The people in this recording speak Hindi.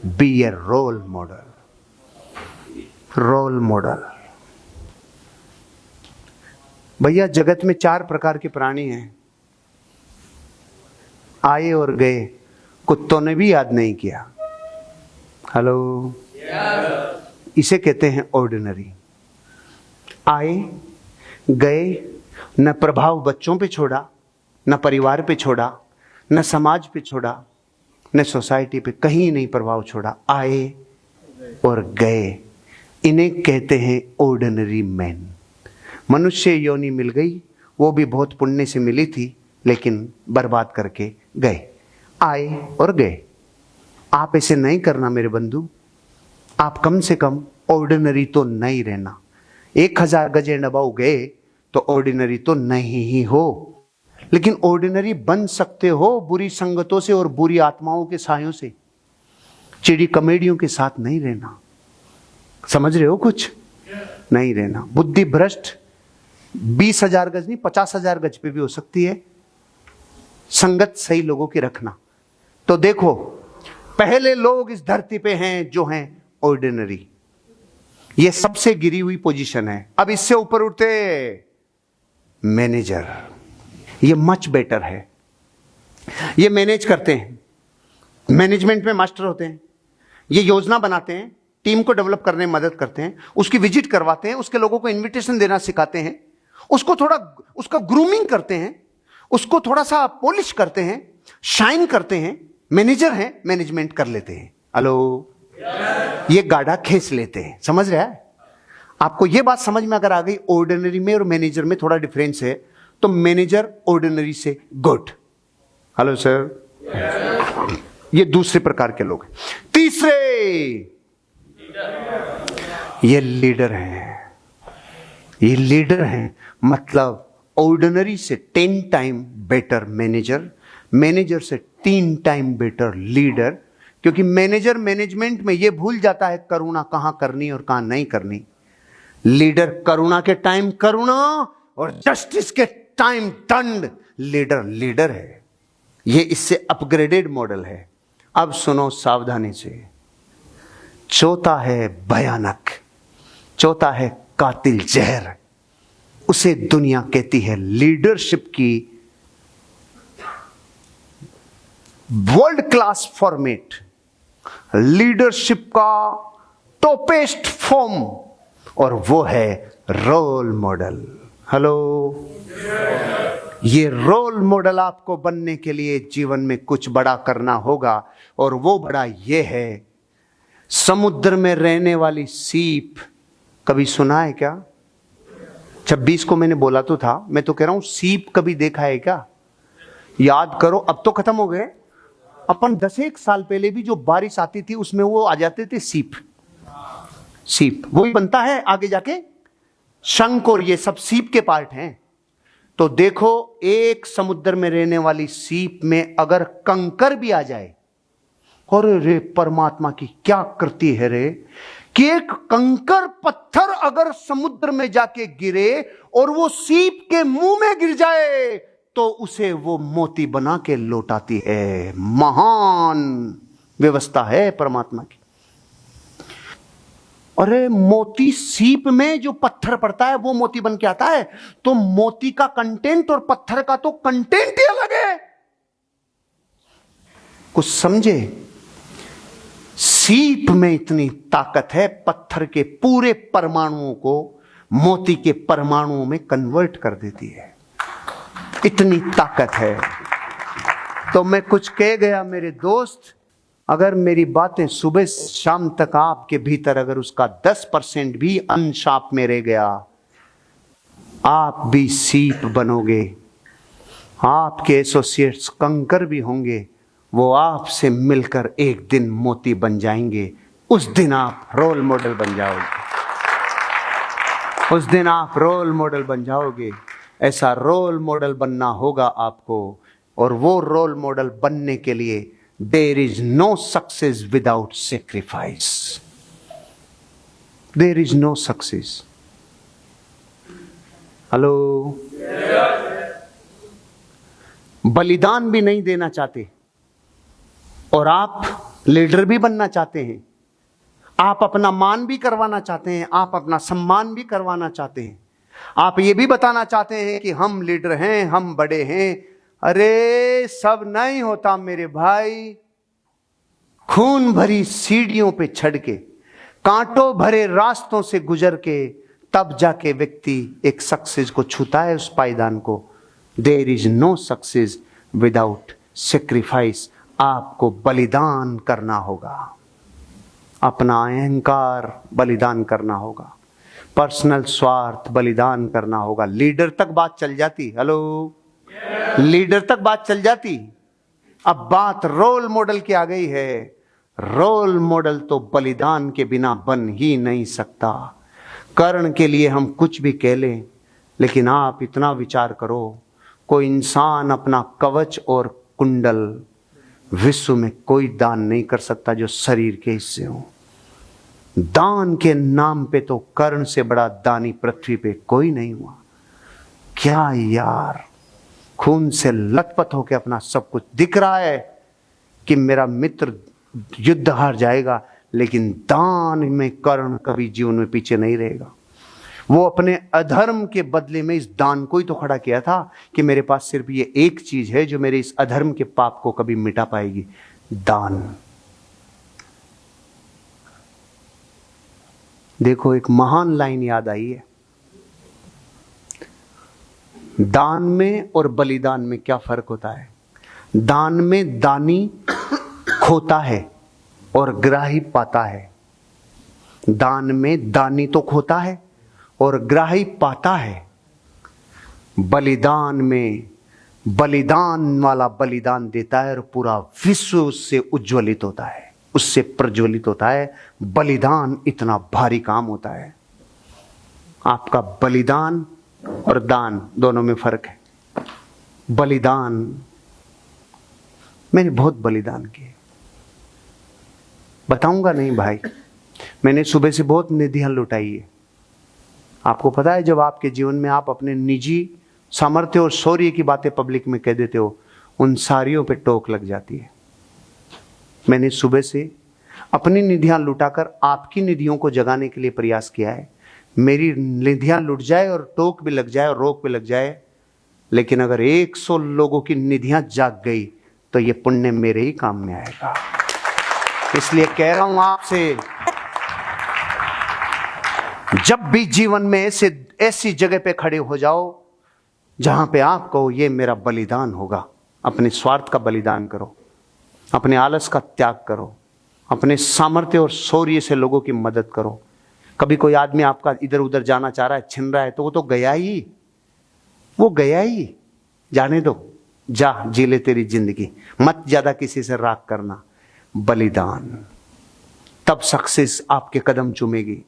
B a role model. Role model. भैया जगत में 4 प्रकार के प्राणी हैं, आए और गए, कुत्तों ने भी याद नहीं किया। हेलो, इसे कहते हैं ऑर्डिनरी। आए गए, न प्रभाव बच्चों पे छोड़ा, न परिवार पे छोड़ा, न समाज पे छोड़ा, न सोसाइटी पे, कहीं नहीं प्रभाव छोड़ा, आए और गए। इन्हें कहते हैं ऑर्डिनरी मैन। मनुष्य योनि मिल गई, वो भी बहुत पुण्य से मिली थी, लेकिन बर्बाद करके गए। आए और गए। आप ऐसे नहीं करना मेरे बंधु। आप कम से कम ऑर्डिनरी तो नहीं रहना। 1000 गज एंड अबाउ गए तो ऑर्डिनरी तो नहीं ही हो, लेकिन ऑर्डिनरी बन सकते हो बुरी संगतों से और बुरी आत्माओं के सायों से। चिड़ी कमेडियों के साथ नहीं रहना। समझ रहे हो? कुछ नहीं रहना। बुद्धि भ्रष्ट 20,000 गज नहीं, 50,000 गज पे भी हो सकती है। संगत सही लोगों की रखना। तो देखो, पहले लोग इस धरती पे हैं जो हैं ऑर्डिनरी। ये सबसे गिरी हुई पोजीशन है। अब इससे ऊपर उठते मैनेजर। ये मच बेटर है। ये मैनेज करते हैं, मैनेजमेंट में मास्टर होते हैं। ये योजना बनाते हैं, टीम को डेवलप करने में मदद करते हैं, उसकी विजिट करवाते हैं, उसके लोगों को इनविटेशन देना सिखाते हैं, उसको थोड़ा उसका ग्रूमिंग करते हैं, उसको थोड़ा सा पॉलिश करते हैं, शाइन करते हैं। मैनेजर हैं, मैनेजमेंट कर लेते हैं। हेलो, ये गाढ़ा खींच लेते हैं। समझ रहा है? आपको ये बात समझ में अगर आ गई, ऑर्डिनरी में और मैनेजर में थोड़ा डिफरेंस है, तो मैनेजर ऑर्डिनरी से गुड। Hello sir. ये दूसरे प्रकार के लोग हैं। तीसरे, ये लीडर हैं। ये लीडर हैं, मतलब ऑर्डिनरी से 10 टाइम बेटर मैनेजर, मैनेजर से 3 टाइम बेटर लीडर। क्योंकि मैनेजर मैनेजमेंट में ये भूल जाता है करुणा कहां करनी और कहां नहीं करनी। लीडर करुणा के टाइम करुणा और जस्टिस के टाइम दंड। लीडर लीडर है। ये इससे अपग्रेडेड मॉडल है। अब सुनो सावधानी से। चौथा है भयानक, चौथा है कातिल जहर। उसे दुनिया कहती है लीडरशिप की वर्ल्ड क्लास फॉर्मेट, लीडरशिप का टॉपेस्ट फॉर्म, और वो है रोल मॉडल। हेलो, ये रोल मॉडल आपको बनने के लिए जीवन में कुछ बड़ा करना होगा, और वो बड़ा ये है, समुद्र में रहने वाली सीप। कभी सुना है क्या? 26 को मैंने बोला तो था, मैं तो कह रहा हूं सीप कभी देखा है क्या? याद करो। अब तो खत्म हो गए। अपन 10 साल पहले भी जो बारिश आती थी उसमें वो आ जाते थे सीप। सीप वही बनता है आगे जाके। शंख और ये सब सीप के पार्ट हैं। तो देखो, एक समुद्र में रहने वाली सीप में अगर कंकर भी आ जाए, और रे परमात्मा की क्या करती है रे, कि एक कंकर पत्थर अगर समुद्र में जाके गिरे और वो सीप के मुंह में गिर जाए, तो उसे वो मोती बना के लौटाती है। महान व्यवस्था है परमात्मा की। अरे मोती सीप में जो पत्थर पड़ता है वो मोती बन के आता है। तो मोती का कंटेंट और पत्थर का तो कंटेंट ही अलग है। कुछ समझे? सीप में इतनी ताकत है, पत्थर के पूरे परमाणुओं को मोती के परमाणुओं में कन्वर्ट कर देती है। इतनी ताकत है। तो मैं कुछ कह गया मेरे दोस्त, अगर मेरी बातें सुबह शाम तक आपके भीतर अगर उसका 10% भी अंश आप में रह गया, आप भी सीप बनोगे। आपके एसोसिएट्स कंकर भी होंगे, वो आपसे मिलकर एक दिन मोती बन जाएंगे। उस दिन आप रोल मॉडल बन जाओगे। उस दिन आप रोल मॉडल बन जाओगे। ऐसा रोल मॉडल बनना होगा आपको, और वो रोल मॉडल बनने के लिए there is no success without sacrifice. There is no success. Hello, बलिदान भी नहीं देना चाहते और आप लीडर भी बनना चाहते हैं, आप अपना मान भी करवाना चाहते हैं, आप अपना सम्मान भी करवाना चाहते हैं, आप ये भी बताना चाहते हैं कि हम लीडर हैं, हम बड़े हैं। अरे सब नहीं होता मेरे भाई। खून भरी सीढ़ियों पे चढ़ के, कांटों भरे रास्तों से गुजर के, तब जाके व्यक्ति एक सक्सेस को छूता है, उस पायदान को। There is no success without sacrifice. आपको बलिदान करना होगा, अपना अहंकार बलिदान करना होगा, पर्सनल स्वार्थ बलिदान करना होगा। लीडर तक बात चल जाती, हेलो, लीडर तक बात चल जाती। अब बात रोल मॉडल की आ गई है। रोल मॉडल तो बलिदान के बिना बन ही नहीं सकता। कर्ण के लिए हम कुछ भी कह लें, लेकिन आप इतना विचार करो, कोई इंसान अपना कवच और कुंडल विश्व में कोई दान नहीं कर सकता जो शरीर के हिस्से हो। दान के नाम पे तो कर्ण से बड़ा दानी पृथ्वी पे कोई नहीं हुआ। क्या यार, खून से लथपथ होकर अपना सब कुछ दिख रहा है कि मेरा मित्र युद्ध हार जाएगा, लेकिन दान में कर्ण कभी जीवन में पीछे नहीं रहेगा। वो अपने अधर्म के बदले में इस दान को ही तो खड़ा किया था कि मेरे पास सिर्फ ये एक चीज है जो मेरे इस अधर्म के पाप को कभी मिटा पाएगी, दान। देखो, एक महान लाइन याद आई है। दान में और बलिदान में क्या फर्क होता है? दान में दानी खोता है और ग्राही पाता है। दान में दानी तो खोता है और ग्राही पाता है। बलिदान में बलिदान वाला बलिदान देता है और पूरा विश्व उससे उज्ज्वलित होता है, उससे प्रज्वलित होता है। बलिदान इतना भारी काम होता है। आपका बलिदान और दान दोनों में फर्क है। बलिदान, मैंने बहुत बलिदान किए, बताऊंगा नहीं भाई। मैंने सुबह से बहुत निधियां लुटाई है। आपको पता है, जब आपके जीवन में आप अपने निजी सामर्थ्य और शौर्य की बातें पब्लिक में कह देते हो, उन सारियों पे टोक लग जाती है। मैंने सुबह से अपनी निधियां लुटाकर आपकी निधियों को जगाने के लिए प्रयास किया है। मेरी निधियां लुट जाए और टोक भी लग जाए और रोक भी लग जाए, लेकिन अगर 100 लोगों की निधियां जाग गई तो ये पुण्य मेरे ही काम में आएगा। इसलिए कह रहा हूं आपसे, जब भी जीवन में ऐसी जगह पे खड़े हो जाओ जहां पे आप कहो ये मेरा बलिदान होगा, अपने स्वार्थ का बलिदान करो, अपने आलस का त्याग करो, अपने सामर्थ्य और शौर्य से लोगों की मदद करो। कभी कोई आदमी आपका इधर उधर जाना चाह रहा है, छिन रहा है, तो वो तो गया ही, वो गया ही, जाने दो, जा जी ले तेरी जिंदगी, मत ज्यादा किसी से राग करना। बलिदान, तब सक्सेस आपके कदम चूमेगी।